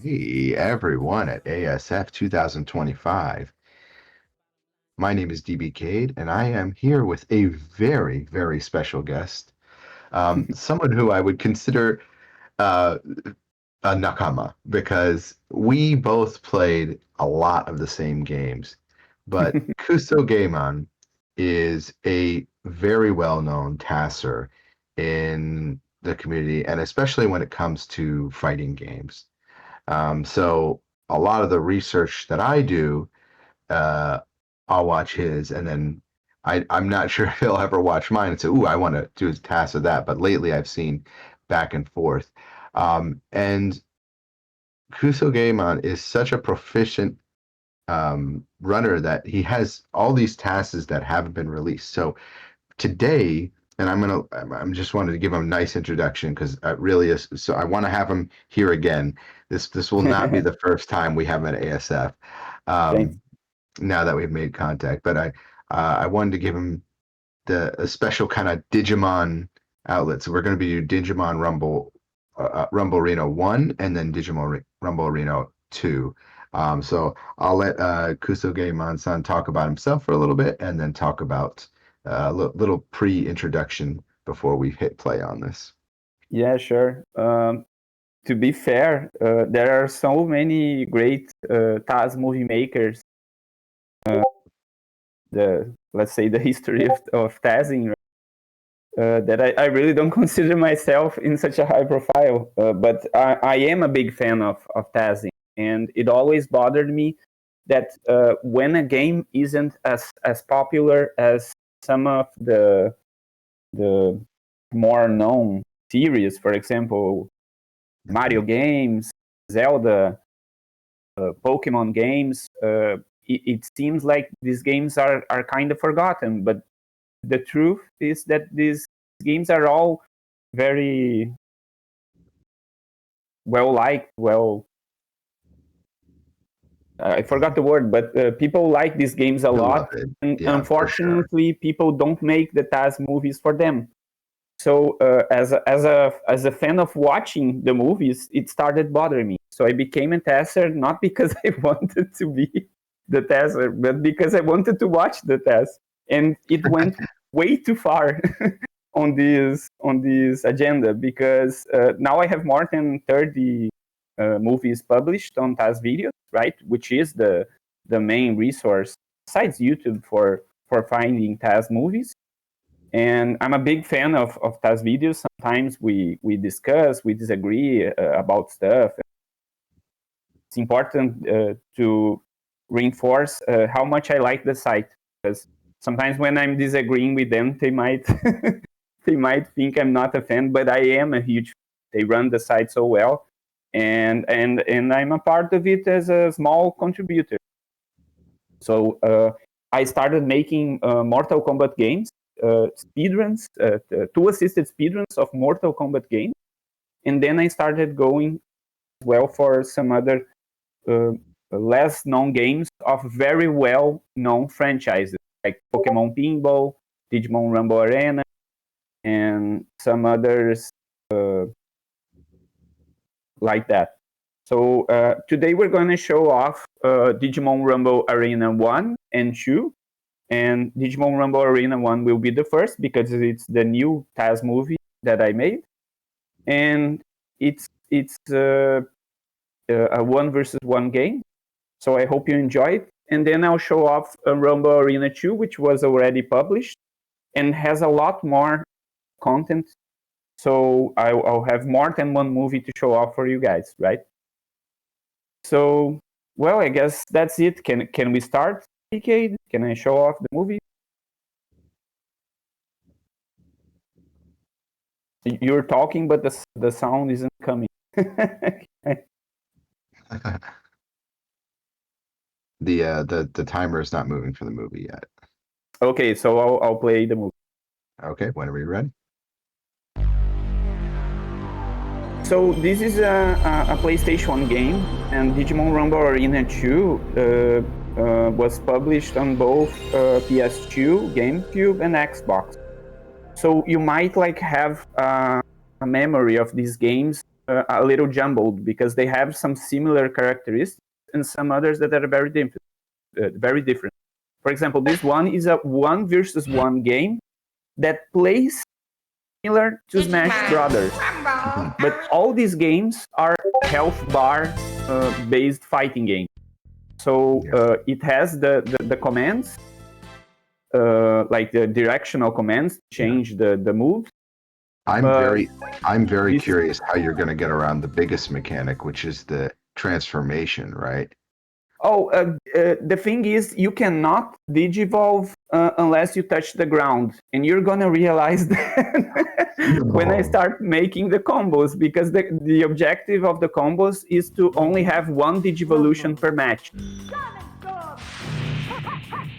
Hey everyone at ASF 2025. My name is DB Cade, and I am here with a very, very special guest. Someone who I would consider uh, a nakama because we both played a lot of the same games. But Kusogeman is a very well-known tasser in the community, and especially when it comes to fighting games. So a lot of the research that I do, uh, I'll watch his, and then I'm not sure if he'll ever watch mine and say, "Ooh, I want to do a task of that." But lately, I've seen back and forth, and Kusogeman is such a proficient runner that he has all these tasks that haven't been released. So today, and I'm just wanted to give him a nice introduction because it really is. So I want to have him here again. This will not be the first time we have him at ASF. Thanks. Um, now that we've made contact, but I wanted to give him a special kind of Digimon outlet. So we're going to be Digimon Rumble Arena 1 and then Digimon Rumble Arena 2. So I'll let Kusoge-san talk about himself for a little bit and then talk about a little pre-introduction before we hit play on this. Yeah, sure. To be fair, there are so many great TAS movie makers. Let's say the history of TASing, that I really don't consider myself in such a high profile. But I am a big fan of TASing, and it always bothered me that when a game isn't as popular as some of the more known series, for example, Mario games, Zelda, Pokemon games, it seems like these games are kind of forgotten. But the truth is that these games are all very well liked. I forgot the word, but people like these games a lot. Beloved. And Yeah, for sure. unfortunately, people don't make the TAS movies for them. So as a fan of watching the movies, it started bothering me. So I became a tester not because I wanted to be the tester, but because I wanted to watch the test. And it went way too far on this agenda because now I have more than 30 movies published on TAS videos, right? Which is the main resource besides YouTube for finding TAS movies. And I'm a big fan of TAS videos. Sometimes we discuss, we disagree about stuff. It's important to reinforce how much I like the site, because sometimes when I'm disagreeing with them, they might they might think I'm not a fan, but I am a huge fan. They run the site so well, and I'm a part of it as a small contributor. So I started making Mortal Kombat games, speedruns, two-assisted speedruns of Mortal Kombat games, and then I started going well for some other less known games of very well known franchises like Pokemon Pinball, Digimon Rumble Arena, and some others like that. So today we're going to show off Digimon Rumble Arena 1 and 2. And Digimon Rumble Arena 1 will be the first because it's the new TAS movie that I made. And it's a 1 versus 1 game. So I hope you enjoy it. And then I'll show off Rumble Arena 2, which was already published and has a lot more content. So I'll have more than one movie to show off for you guys, right? So, well, I guess that's it. Can we start, PK? Can I show off the movie? You're talking, but the sound isn't coming. The timer is not moving for the movie yet. Okay, so I'll play the movie. Okay, whenever you're ready. So this is a PlayStation game, and Digimon Rumble Arena 2 was published on both PS2, GameCube, and Xbox. So you might have a memory of these games a little jumbled because they have some similar characteristics and some others that are very different. For example, this one is a 1-versus-1 game that plays similar to Smash Brothers, but all these games are health bar based fighting games. So it has the commands, like the directional commands, change the moves. I'm very curious how you're going to get around the biggest mechanic, which is the transformation, right? Oh, the thing is, you cannot digivolve unless you touch the ground, and you're gonna realize that when I start making the combos, because the objective of the combos is to only have one digivolution per match.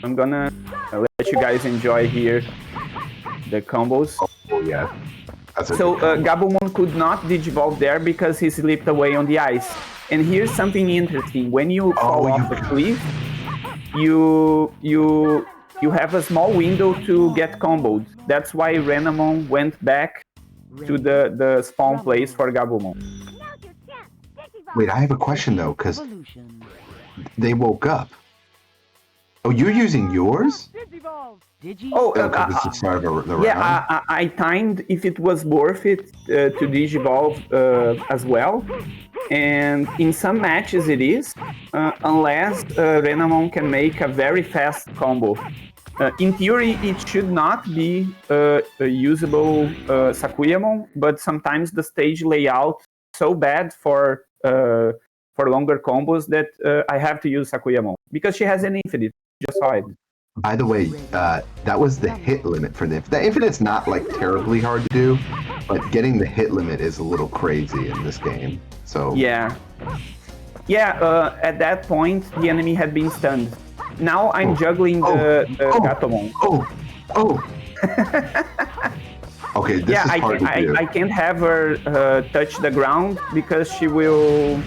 I'm gonna let you guys enjoy here the combos. Oh yeah. So Gabumon could not digivolve there because he slipped away on the ice. And here's something interesting: when you fall off the cliff, you have a small window to get comboed. That's why Renamon went back to the spawn place for Gabumon. Wait, I have a question though, because they woke up. Oh, you're using yours? Oh, this is part of the round? Yeah, I timed if it was worth it to digivolve as well. And in some matches it is, unless Renamon can make a very fast combo. In theory, it should not be a usable Sakuyamon, but sometimes the stage layout is so bad for longer combos that I have to use Sakuyamon, because she has an infinite, just saw it. By the way, that was the hit limit for the infinite's not like terribly hard to do, but getting the hit limit is a little crazy in this game. So yeah, at that point the enemy had been stunned. Now I'm juggling the Gatomon. Okay, this is hard to do. I can't have her touch the ground because she will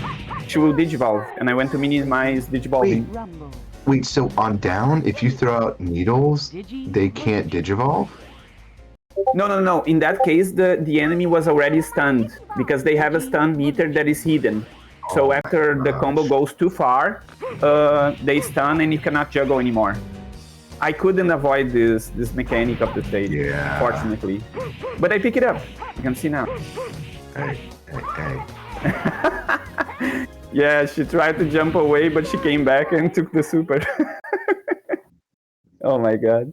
digivolve, and I want to minimize digivolving. Wait, so on down, if you throw out needles, they can't digivolve? No. In that case, the enemy was already stunned because they have a stun meter that is hidden. So after the combo goes too far, they stun and you cannot juggle anymore. I couldn't avoid this mechanic of the stage, fortunately. But I pick it up. You can see now. Hey. Yeah, she tried to jump away, but she came back and took the super. Oh my god.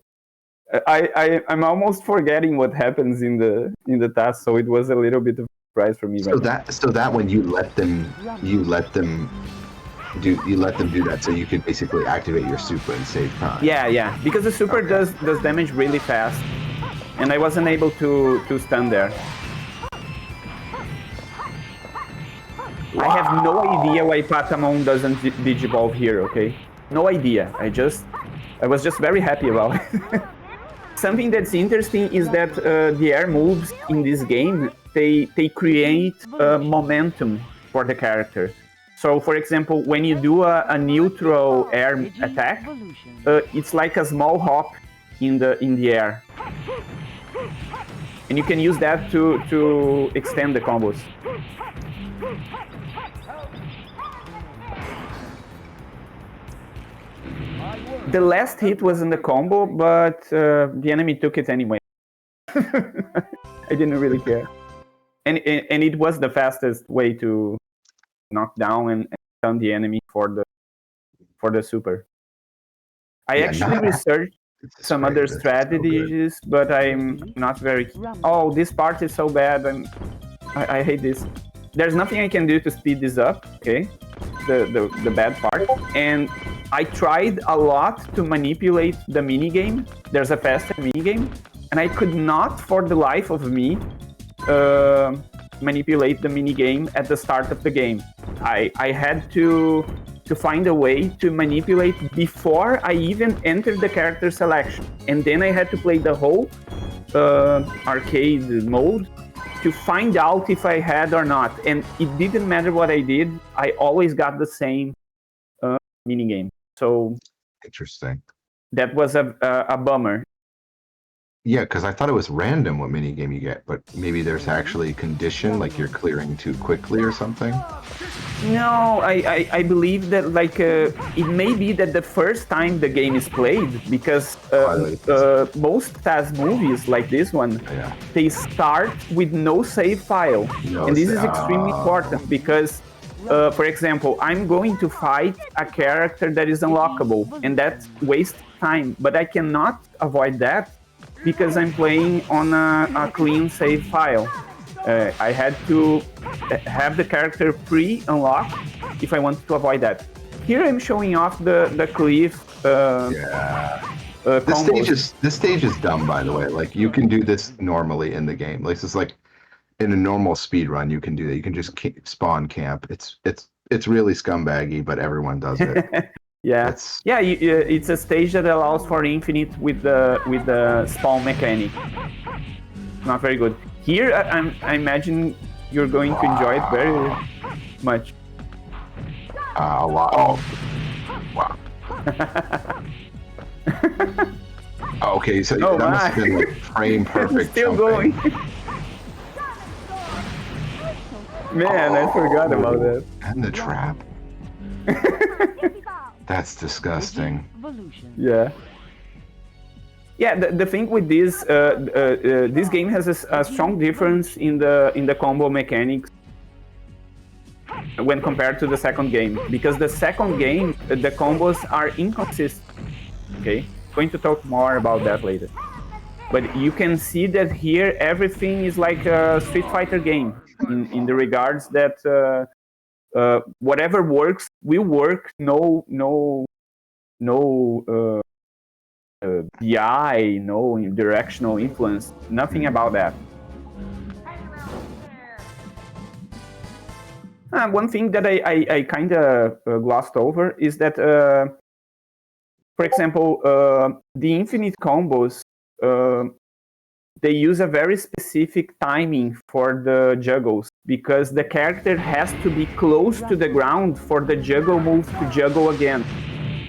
I'm almost forgetting what happens in the task, so it was a little bit of a surprise for me. So that when you let them do that, so you can basically activate your super and save time. Yeah, because the super does damage really fast, and I wasn't able to stun there. Wow. I have no idea why Patamon doesn't digivolve here. Okay, no idea. I was just very happy about it. Something that's interesting is that the air moves in this game, they create momentum for the character. So, for example, when you do a neutral air attack, it's like a small hop in the air, and you can use that to extend the combos. The last hit was in the combo, but the enemy took it anyway. I didn't really care, and it was the fastest way to knock down and stun the enemy for the super. I actually researched some other strategies, but I'm not very. Oh, this part is so bad. I hate this. There's nothing I can do to speed this up. Okay, the bad part. And I tried a lot to manipulate the minigame. There's a faster minigame, and I could not, for the life of me, manipulate the minigame at the start of the game. I had to find a way to manipulate before I even entered the character selection. And then I had to play the whole arcade mode to find out if I had or not. And it didn't matter what I did, I always got the same minigame. So interesting. That was a bummer. Yeah, because I thought it was random what minigame you get, but maybe there's actually a condition, like you're clearing too quickly or something. No, I believe that like it may be that the first time the game is played, because most TAS movies like this one, Yeah. they start with no save file. No, And this is extremely important because, for example, I'm going to fight a character that is unlockable, and that wastes time, but I cannot avoid that because I'm playing on a clean save file. I had to have the character pre-unlocked if I wanted to avoid that. Here I'm showing off the cliff. This stage is dumb, by the way. Like you can do this normally in the game. Like it's like in a normal speed run, you can do that. You can just spawn camp. It's really scumbaggy, but everyone does it. Yeah, it's a stage that allows for infinite with the spawn mechanic. Not very good. Here, I imagine you're going to enjoy it very much. A lot. Oh, wow. Okay, so that must have been like frame perfect. Still going. Man, I forgot about that. And the trap. That's disgusting. Yeah. Yeah, the thing with this this game has a strong difference in the combo mechanics when compared to the second game, because the second game the combos are inconsistent. Okay, going to talk more about that later. But you can see that here everything is like a Street Fighter game in the regards that whatever works will work. No BI, no directional influence, nothing about that. One thing that I kind of glossed over is that, for example, the infinite combos, they use a very specific timing for the juggles, because the character has to be close to the ground for the juggle move to juggle again.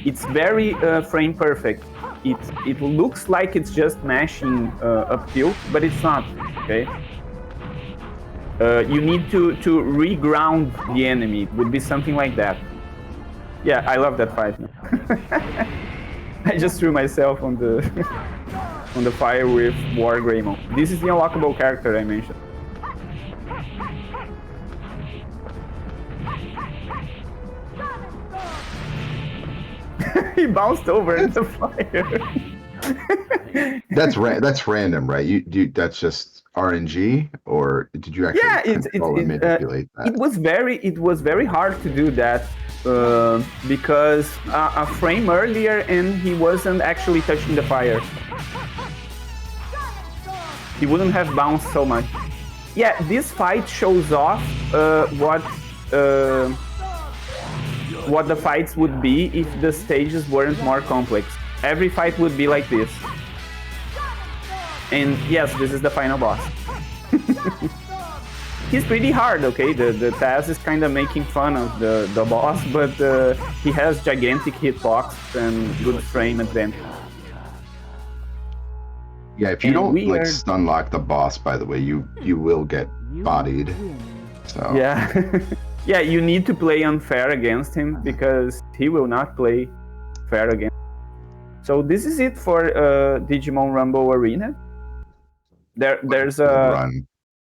It's very frame perfect. It looks like it's just mashing up tilt, but it's not. Okay. You need to reground the enemy. It would be something like that. Yeah, I love that fight. I just threw myself on the on the fire with War Greymon. This is the unlockable character I mentioned. He bounced over in the fire. That's random, right? That's just RNG, or did you actually control and manipulate that? It was very hard to do that because a frame earlier and he wasn't actually touching the fire. He wouldn't have bounced so much. Yeah, this fight shows off what the fights would be if the stages weren't more complex. Every fight would be like this. And yes, this is the final boss. He's pretty hard, okay? The TAS is kind of making fun of the boss, but he has gigantic hitbox and good frame advantage. Yeah, if you don't like stun lock the boss, by the way, you will get bodied. So yeah. Yeah, you need to play unfair against him because he will not play fair against him. So this is it for Digimon Rumble Arena. There's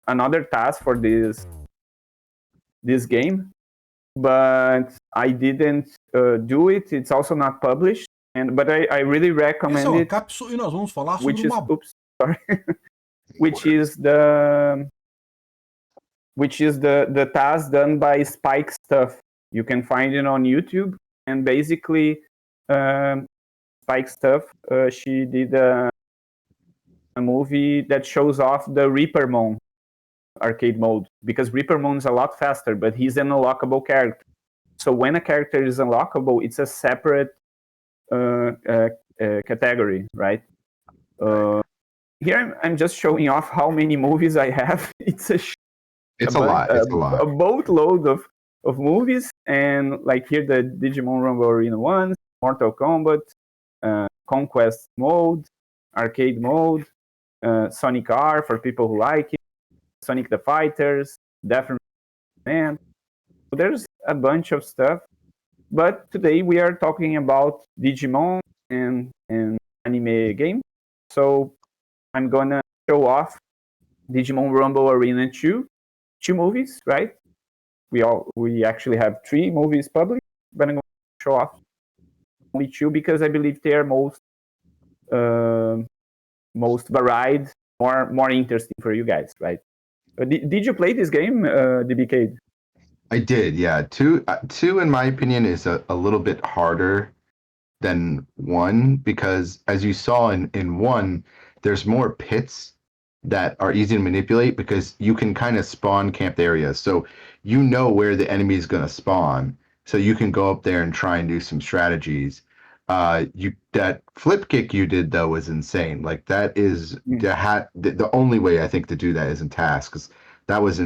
another task for this game, but I didn't do it. It's also not published, but I really recommend it. E nós vamos falar sobre which is the task done by Spike Stuff. You can find it on YouTube, and basically Spike Stuff, she did a movie that shows off the Reapermon arcade mode, because Reapermon is a lot faster, but he's an unlockable character. So when a character is unlockable, it's a separate category, right? Here I'm just showing off how many movies I have. It's a lot. A boatload of movies, and like here the Digimon Rumble Arena 1, Mortal Kombat, Conquest mode, arcade mode, Sonic R for people who like it, Sonic the Fighters, definitely. Man, so there's a bunch of stuff. But today we are talking about Digimon and anime game. So I'm gonna show off Digimon Rumble Arena 2 movies, right? We actually have 3 movies published, but I'm gonna show off only 2 because I believe they are most varied, more interesting for you guys, right? Did you play this game, DBK? I did, yeah. Two, in my opinion, is a little bit harder than one because, as you saw in one, there's more pits that are easy to manipulate because you can kind of spawn camped areas. So you know where the enemy is going to spawn. So you can go up there and try and do some strategies. That flip kick you did though was insane. Like that is the only way I think to do that is in task. 'Cause that was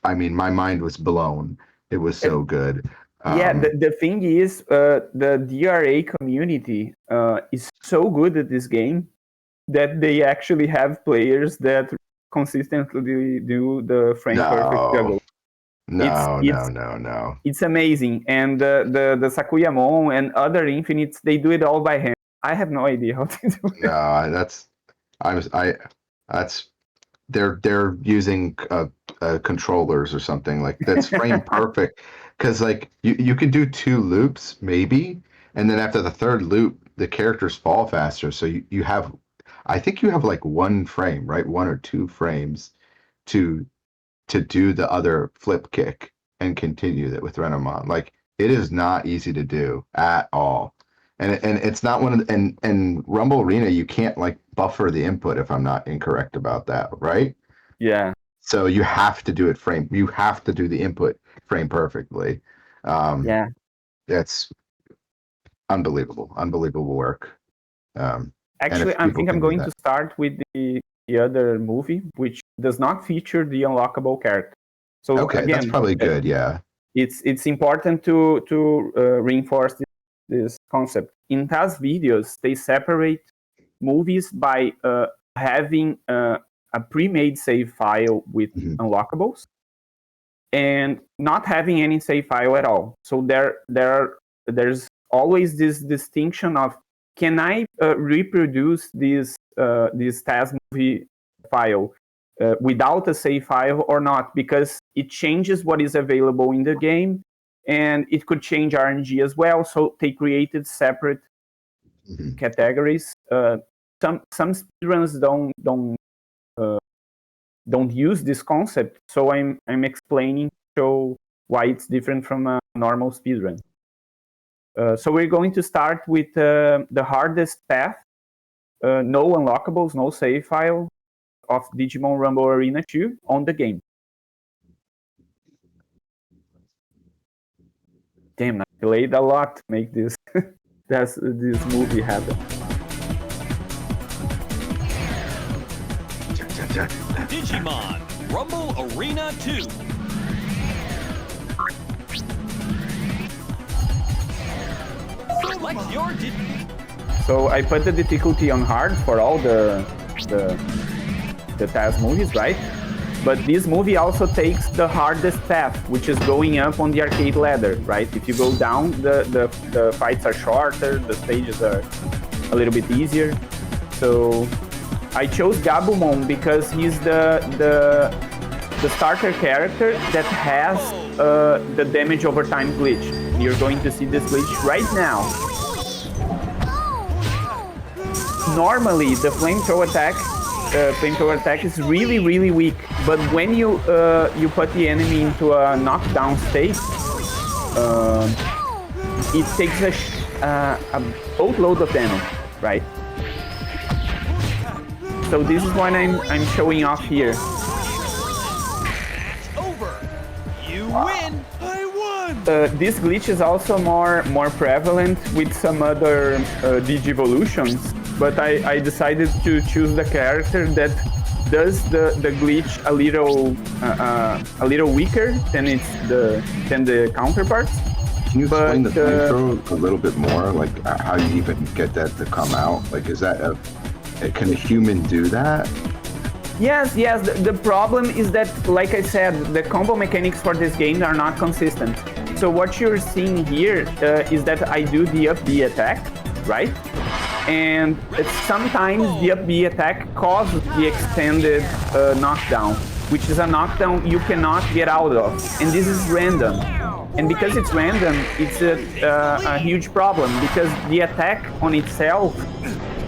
I mean my mind was blown. It was so good. Yeah, the thing is, the DRA community is so good at this game that they actually have players that consistently do the frame perfect juggle. No. It's amazing, and the Sakuyamon and other infinites, they do it all by hand. I have no idea how to do it. No, that's they're using controllers or something like that's frame perfect because like you can do 2 loops maybe, and then after the third loop the characters fall faster. So you have, I think you have like 1 frame, right? 1 or 2 frames to do the other flip kick and continue that with Renamon. Like it is not easy to do at all. And it's not one of the, and Rumble Arena you can't like buffer the input if I'm not incorrect about that, right? Yeah. So you have to do it you have to do the input frame perfectly. Yeah. That's unbelievable work. Actually, I think I'm going to start with the other movie, which does not feature the unlockable character. So okay, again, that's probably good. Yeah, it's important to reinforce this concept. In past videos, they separate movies by having a pre-made save file with unlockables and not having any save file at all. So there's always this distinction of, can I reproduce this task movie file without a save file or not? Because it changes what is available in the game, and it could change RNG as well. So they created separate categories. Some speedruns don't use this concept, so I'm explaining to show why it's different from a normal speedrun. So we're going to start with the hardest path, no unlockables, no save file of Digimon Rumble Arena 2 on the game. Damn, I played a lot to make this this movie happen. Digimon Rumble Arena 2. Select your So I put the difficulty on hard for all the task movies, right? But this movie also takes the hardest path, which is going up on the arcade ladder, right? If you go down, the fights are shorter, the stages are a little bit easier. So I chose Gabumon because he's the starter character that has the damage over time glitch. You're going to see this glitch right now. Normally, the flamethrower attack is really weak, but when you put the enemy into a knockdown state, it takes a boatload of damage, right? So this is what I'm showing off here. over. You win. I won. This glitch is also more prevalent with some other Digivolutions, but I decided to choose the character that does the glitch a little weaker than the counterparts. Can you explain the flamethrower a little bit more? Like how you even get that to come out? Like is that Can a human do that? Yes. The problem is that, like I said, the combo mechanics for this game are not consistent. So what you're seeing here is that I do the up B attack, right? And sometimes the up B attack causes the extended knockdown, which is a knockdown you cannot get out of. And this is random. And because it's random, it's a huge problem, because the attack on itself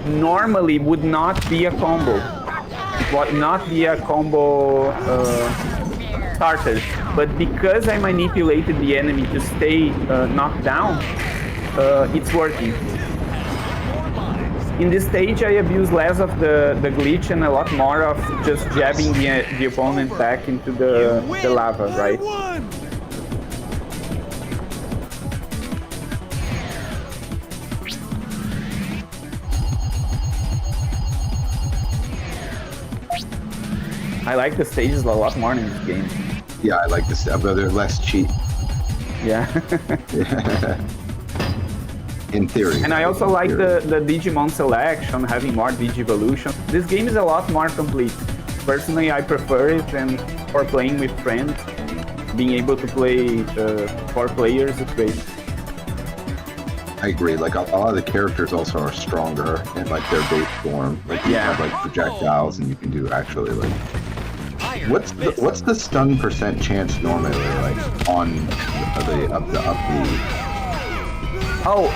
normally would not be a combo. It would not be a combo starter. But because I manipulated the enemy to stay knocked down, it's working. In this stage, I abuse less of the glitch and a lot more of just jabbing the opponent back into the lava, right? I like the stages a lot more in this game. Yeah, I like this, but they're less cheap. Yeah. In theory. And I also like the Digimon selection, having more Digivolution. This game is a lot more complete. Personally, I prefer it, and for playing with friends, being able to play 4 players is great. I agree. Like a lot of the characters also are stronger in like their base form. Like you have like projectiles, and you can do actually like. What's the stun percent chance normally like on the up the? Oh,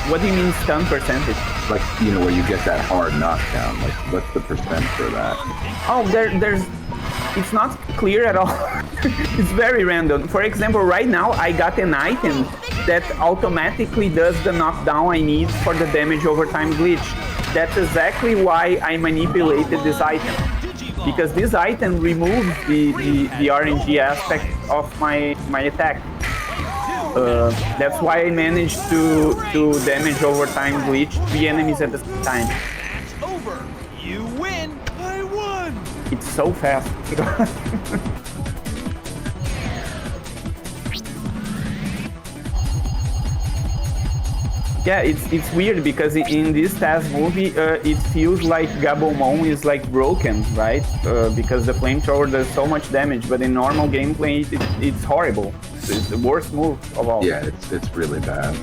what do you mean stun percentage? Like, you know, where you get that hard knockdown. Like, what's the percent for that? Oh, there's. It's not clear at all. It's very random. For example, right now I got an item that automatically does the knockdown I need for the damage over time glitch. That's exactly why I manipulated this item. Because this item removes the RNG aspect of my attack. That's why I managed to damage over time glitch 3 enemies at the same time. It's over. You win. I won. It's so fast. Yeah, it's weird because in this Taz movie, it feels like Gabumon is like broken, right? Because the flamethrower does so much damage, but in normal gameplay, it's horrible. It's the worst move of all. Yeah, it's really bad.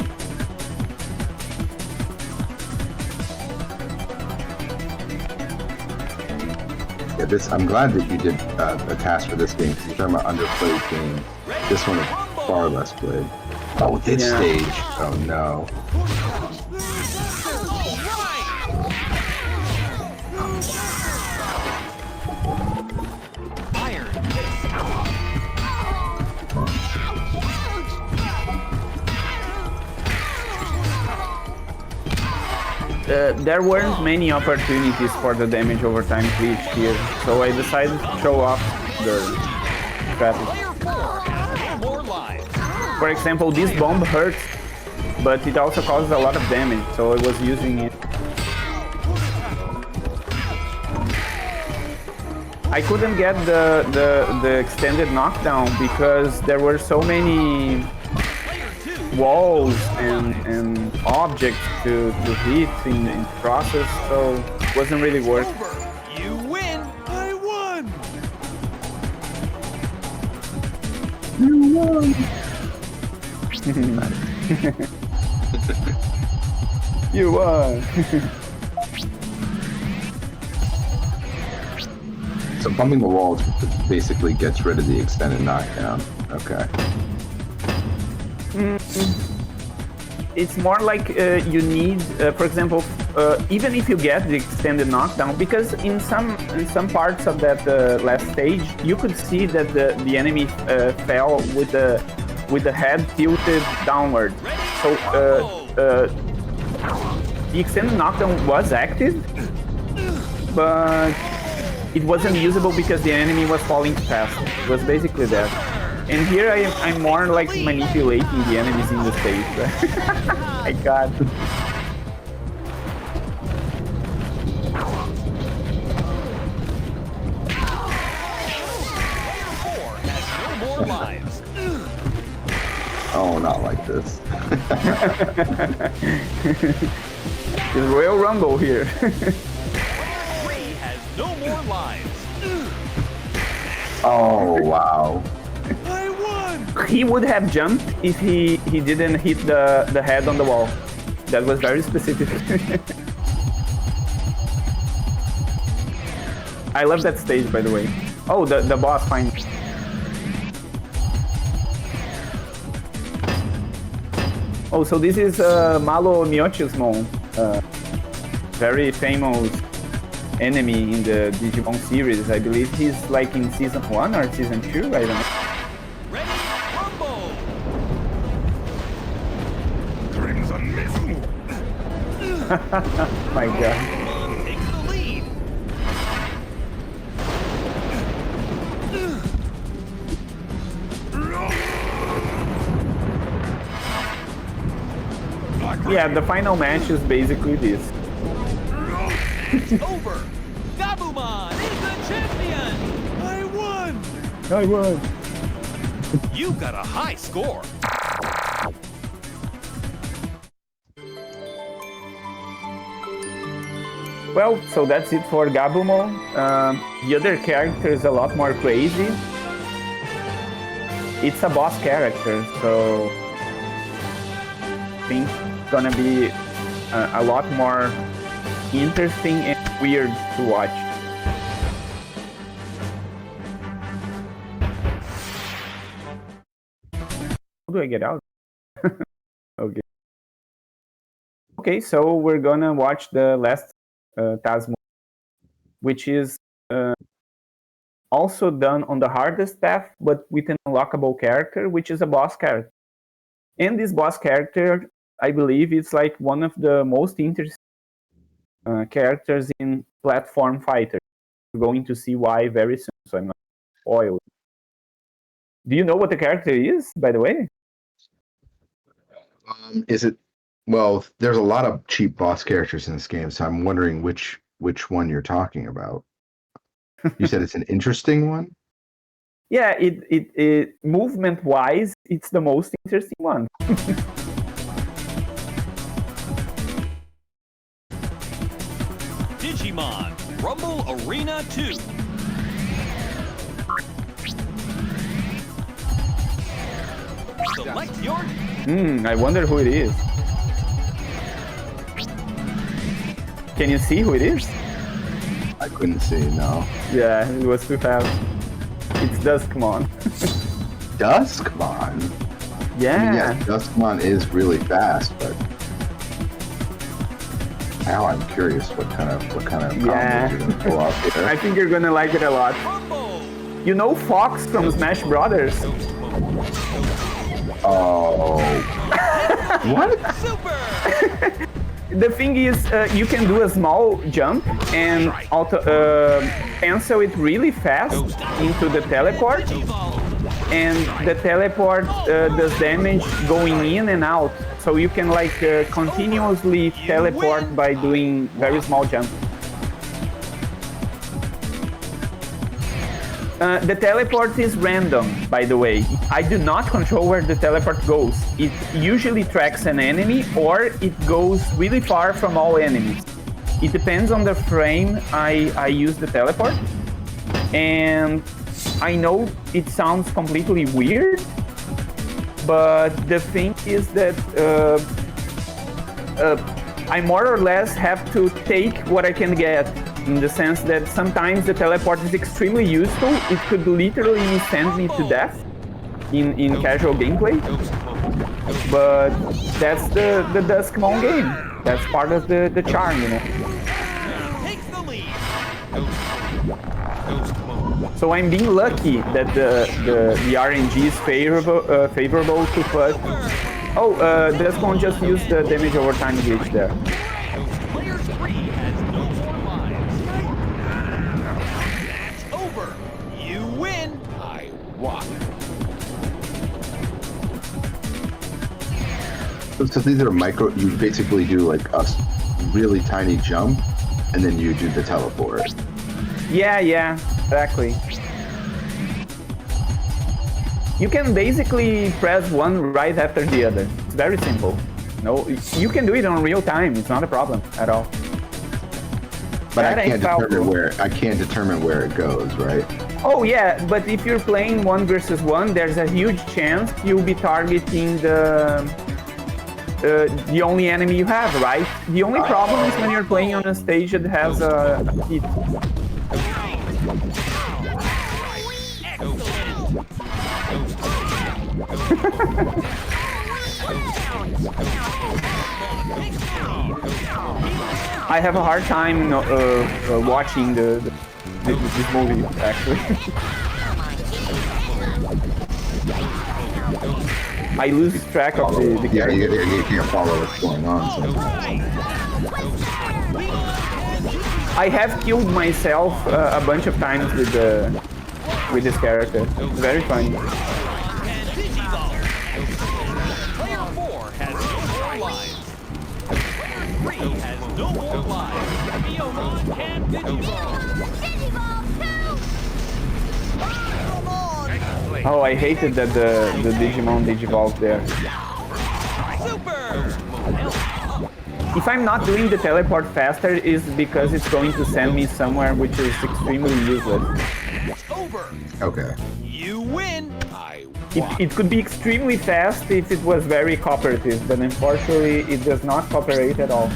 Yeah, I'm glad that you did a task for this game, because you're talking about underplayed games. This one is far less played. Oh, this stage. Oh no. There weren't many opportunities for the damage over time glitch here, so I decided to show off the strategy. For example, this bomb hurts, but it also causes a lot of damage, so I was using it. I couldn't get the extended knockdown because there were so many walls and objects to hit in the process, so it wasn't really worth it. You win. I won. You won. You won. So bumping the walls basically gets rid of the extended knockdown. Okay. It's more like you need, for example, even if you get the extended knockdown, because in some parts of that last stage, you could see that the enemy fell with the head tilted downward. So the extended knockdown was active, but it wasn't usable because the enemy was falling too fast. It was basically that. And here I'm more like manipulating the enemies in the stage. My god. More lives. Oh, not like this. It's Royal Rumble here. Three has no more lives. Oh, wow. I won! He would have jumped if he didn't hit the head on the wall. That was very specific. I love that stage, by the way. Oh, the boss finally. Oh, so this is Malo Miotismon, very famous enemy in the Digimon series. I believe he's like in season 1 or season 2, I don't know. Ready, rumble! Crimson Mist. My god. Digimon takes the lead. Yeah, the final match is basically this. It's over. Gabumon is the champion. I won. I won. You got a high score. Well, so that's it for Gabumon. The other character is a lot more crazy. It's a boss character, so I think it's gonna be a lot more interesting and weird to watch. How do I get out? Okay. Okay, so we're gonna watch the last Tasmo, which is also done on the hardest path, but with an unlockable character, which is a boss character. And this boss character, I believe, it's like one of the most interesting characters in platform fighter. We're going to see why very soon, so I'm not spoiled. Do you know what the character is, by the way? Is it? Well, there's a lot of cheap boss characters in this game, so I'm wondering which one you're talking about. You said it's an interesting one? Yeah, it movement-wise, it's the most interesting one. Digimon Rumble Arena 2. Select your... I wonder who it is. Can you see who it is? I couldn't see, no. Yeah, it was too fast. It's Duskmon. Duskmon? Yeah. I mean, yeah, Duskmon is really fast, but now I'm curious what kind of combos you're gonna pull off here. I think you're gonna like it a lot. Rumble! You know Fox from Smash Brothers? Oh. What? Super! The thing is, you can do a small jump and cancel it really fast into the teleport, and the teleport does damage going in and out. So you can like continuously teleport by doing very small jumps. The teleport is random, by the way. I do not control where the teleport goes. It usually tracks an enemy or it goes really far from all enemies. It depends on the frame I use the teleport. And I know it sounds completely weird, but the thing is that I more or less have to take what I can get, in the sense that sometimes the teleport is extremely useful. It could literally send me to death in casual gameplay. But that's the Duskmon game. That's part of the charm, you know. Takes the lead. So I'm being lucky that the RNG is favorable to put. Oh, Duskmon just used the damage over time glitch there. Player 3 has no more lives. It's over. You win. I won. So these are micro, you basically do like a really tiny jump, and then you do the teleport. Yeah, exactly. You can basically press one right after the other. It's very simple. No, you can do it on real time. It's not a problem at all. But That I ain't foul. can't determine where it goes, right? Oh yeah, but if you're playing 1 versus 1, there's a huge chance you'll be targeting the only enemy you have, right? The only problem is when you're playing on a stage that has a hit. I have a hard time watching this movie, actually. I lose track of the Yeah, character. you can't follow what's going on. Sometimes. I have killed myself a bunch of times with this character. It's very funny. Player 4 has no more lives. 3 has no more lives. Digimon can Digimon. Oh, I hated that the Digimon digivolved there. Super! If I'm not doing the teleport faster, is because it's going to send me somewhere which is extremely useless. It's over. Okay. You win. I It could be extremely fast if it was very cooperative, but unfortunately it does not cooperate at all.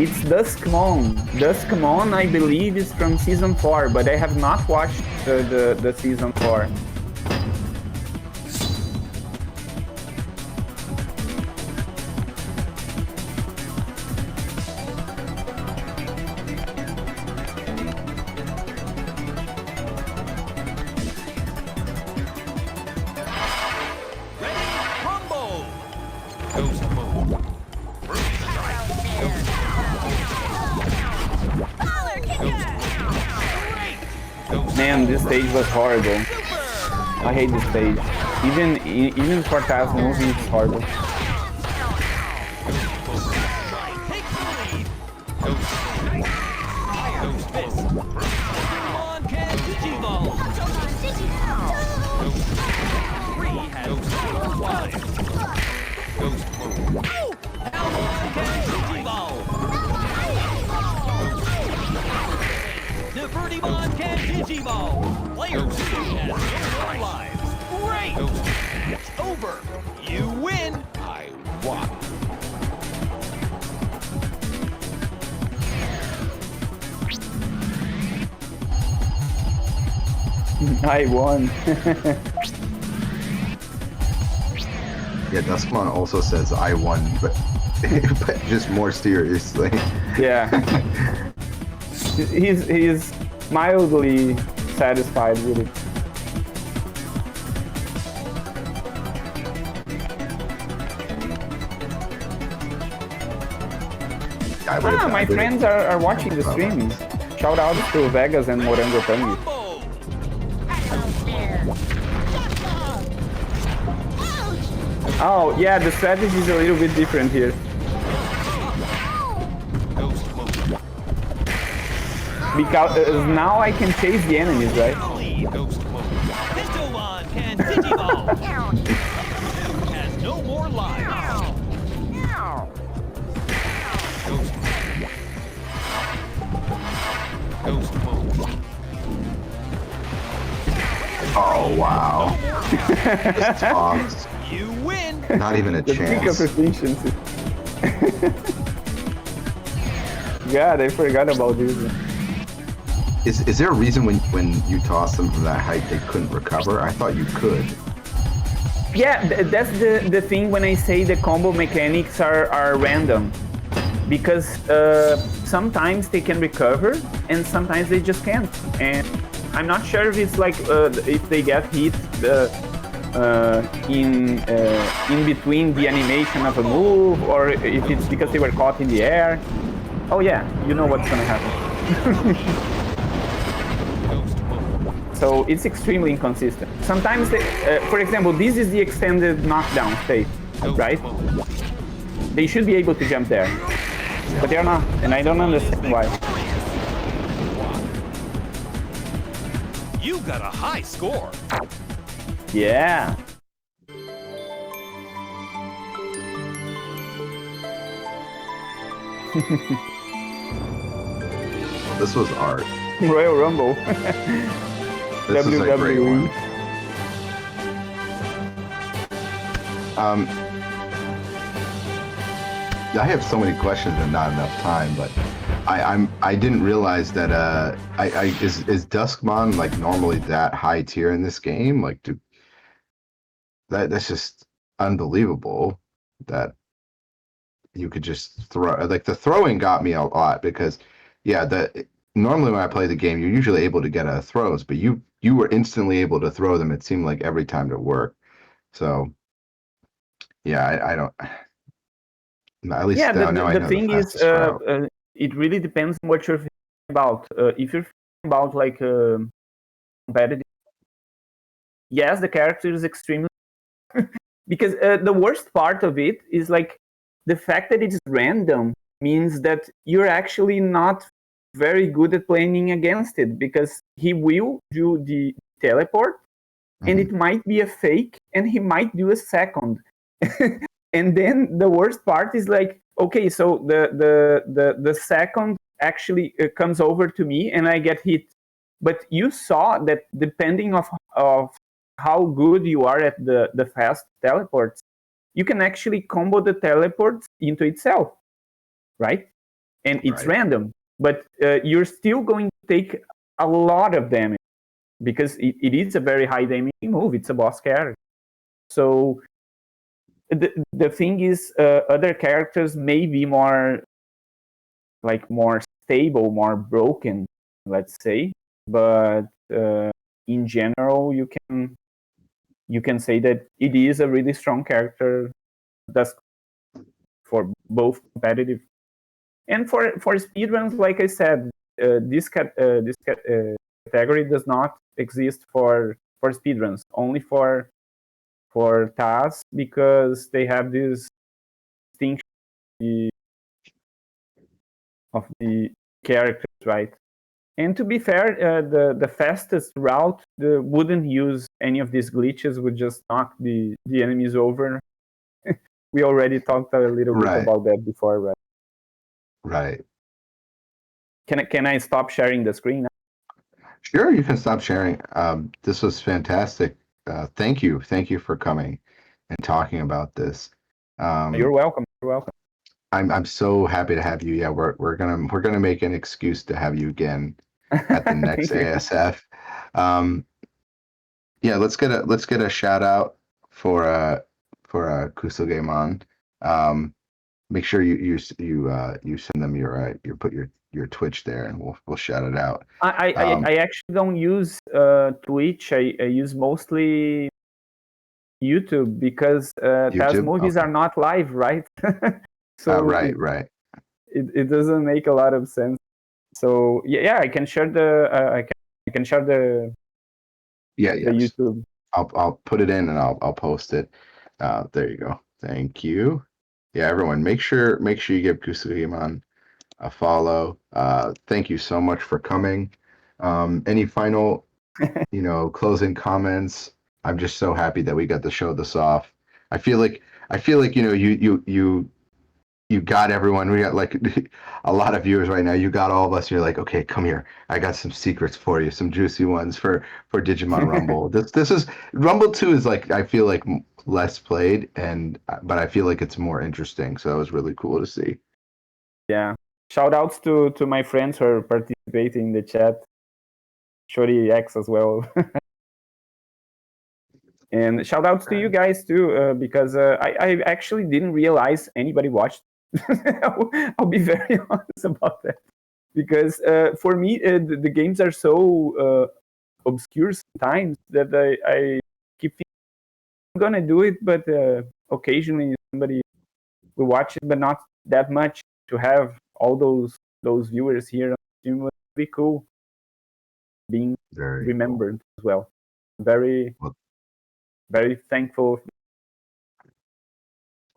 It's Duskmon. Duskmon, I believe, is from Season 4, but I have not watched the Season 4. ready. Combo. Ghost mode. Man, this stage was horrible. I hate this stage. Even for Taz movie, it's horrible. Take the lead. Ghost fist. Digimon can Digimon. 3 has no more lives. Ghost mode. Almon can Digimon. Divertimon can Digimon. Player 2 has no more lives. Great! It's over. You win. I won. I won. Yeah, Duskmon also says I won, but but just more seriously. Yeah. He's mildly satisfied with it. My friends are watching the stream. Shout out to Vegas and Morango Tangi. Combo. Oh, yeah, the strategy is a little bit different here. Ghost mode. Because now I can chase the enemies, right? Lead. Ghost mode. Digimon can Digimon. 2 has no more lives. Ghost mode. Oh wow. Just tossed. You win. Not even a The peak of chance. efficiency. God, I forgot about this. Is there a reason when you toss them from that height they couldn't recover? I thought you could. Yeah, that's the thing when I say the combo mechanics are random. Because sometimes they can recover and sometimes they just can't. And I'm not sure if it's like if they get hit in between the animation of a move, or if it's because they were caught in the air. Oh yeah, you know what's gonna happen. So it's extremely inconsistent. Sometimes, for example, this is the extended knockdown state, right? They should be able to jump there, but they're not, and I don't understand why. You got a high score. Yeah. This was art. Royal Rumble. This is a great one. WWE. I have so many questions and not enough time, but I didn't realize that is Duskmon like normally that high tier in this game? Like, that's just unbelievable that you could just throw. Like, the throwing got me a lot because, yeah, normally when I play the game, you're usually able to get throws, but you were instantly able to throw them. It seemed like every time to work. So, yeah, I don't. At least Yeah, now I the know the thing is, fastest route. it really depends on what you're thinking about. If you're thinking about like competitive, yes, the character is extremely because the worst part of it is like the fact that it's random means that you're actually not very good at playing against it because he will do the teleport and it might be a fake and he might do a second. And then the worst part is like, okay, so the second actually comes over to me and I get hit. But you saw that depending of how good you are at the fast teleports, you can actually combo the teleports into itself, right? And it's Right. random, but you're still going to take a lot of damage because it is a very high damage move. It's a boss character. So the thing is, other characters may be more stable, more broken, let's say, but in general, you can say that it is a really strong character. That's for both competitive and for speedruns. Like I said, this category does not exist for speedruns, only for TAS because they have this distinction of the characters, right? And to be fair, the fastest route wouldn't use any of these glitches, would just knock the enemies over. We already talked a little bit Right. about that before, right? Right. Can I stop sharing the screen? Sure, you can stop sharing. This was fantastic. Thank you for coming and talking about this. You're welcome. You're welcome. I'm so happy to have you. Yeah, we're gonna make an excuse to have you again at the next Thank you. ASF. Yeah, let's get a shout out for Kusogeman. Make sure you send them your put your Twitch there, and we'll shout it out. I actually don't use Twitch. I use mostly YouTube because TAS movies Okay. are not live, right? So right. it doesn't make a lot of sense. So yeah, I can share the I can share the Yes. YouTube. I'll put it in and I'll post it. There you go. Thank you. Yeah, everyone, make sure you give Kusugiman a follow. Thank you so much for coming. Any final, closing comments? I'm just so happy that we got to show this off. I feel like you got everyone. We got like a lot of viewers right now. You got all of us. You're like, okay, come here. I got some secrets for you, some juicy ones for Digimon Rumble. This is Rumble 2 is like, I feel like less played, but I feel like it's more interesting. So it was really cool to see. Yeah. Shout outs to my friends who are participating in the chat. Shorty X as well. And shout outs to you guys too, because I actually didn't realize anybody watched. I'll be very honest about that. Because for me, the games are so obscure sometimes that I keep thinking I'm going to do it, but occasionally somebody will watch it, but not that much. To have all those viewers here on stream would be cool. Being Very remembered as well. Very thankful.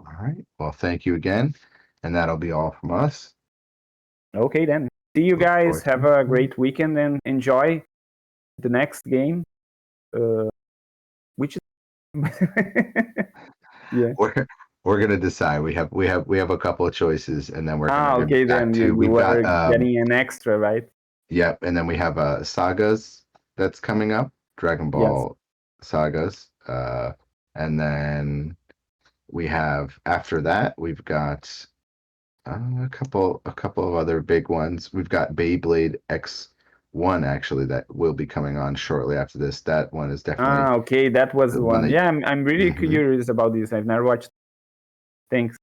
All right. Well, thank you again. And that'll be all from us. Okay, then. See you guys. Have a great weekend and enjoy the next game, which is Yeah. We're gonna decide. We have a couple of choices, and then we're gonna Okay, get back then to. you We've got were getting an extra, right? yep, and then we have sagas that's coming up, Dragon Yes. Ball sagas, and then we have after that we've got a couple of other big ones. We've got Beyblade X1 actually that will be coming on shortly after this. That one is definitely Okay, that was the the one one. that. Yeah, I'm really Mhm. curious about this. I've never watched. Thanks.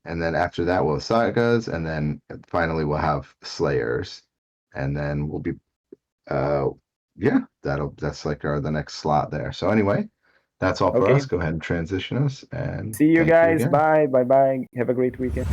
And then after that we'll have sagas, and then finally we'll have Slayers, and then we'll be yeah, that's like the next slot there. So anyway, that's all for us. Okay. Go ahead and transition us, and See you thank you guys. again. Bye. Bye. Bye. Have a great weekend.